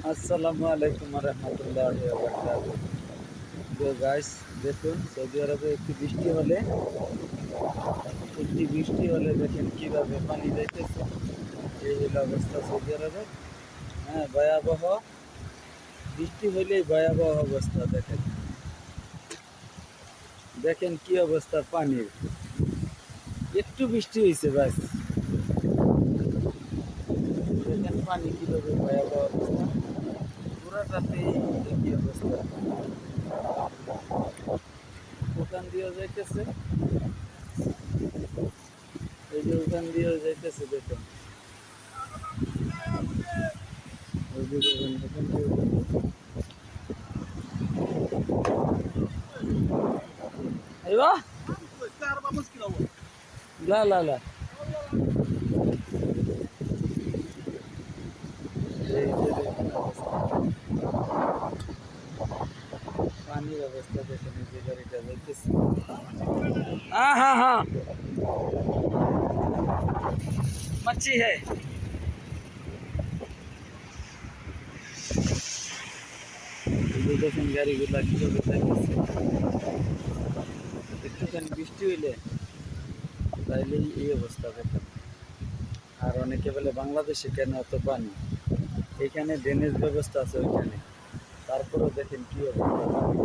আসসালামু আলাইকুম রহমতুল্লাহি ওয়া বারাকাতুহু। তো গাইস, দেখুন সৌদি আরবে একটি বৃষ্টি হলে দেখেন কিভাবে পানি যাইতেছে। এই হলো অবস্থা সৌদি আরবে। হ্যাঁ, ভয়াবহ বৃষ্টি হইলেই ভয়াবহ অবস্থা। দেখেন দেখেন কি অবস্থা পানির। একটু বৃষ্টি হয়েছে ব্যাস, দেখেন পানি কিভাবে ভয়াবহ অবস্থা। পুরাটাতেই একই অবস্থা। ওখান দিয়েও যাইতেছে, এই যে ওখান দিয়েও যাইতেছে দেখেন। ওই যে দেখেন ওখান দিয়েও যাইতেছে। ايوه. الكهرباء مشكلة هو. لا لا لا. এই যে দেখেন অবস্থা, পানির অবস্থা দেখেন। এই যে গাড়িটা যাইতেছে। हाँ हाँ हाँ, मच्छी है। এই যে দেখেন গাড়িগুলা কিভাবে যাইতেছে। একটুখানি বৃষ্টি হইলে তাইলেই এই অবস্থা দেখেন। আর অনেকে বলে বাংলাদেশে কেন এত পানি, এখানে ড্রেনেজ ব্যবস্থা আছে ওইখানে, তারপরেও দেখেন কি অবস্থা পানি।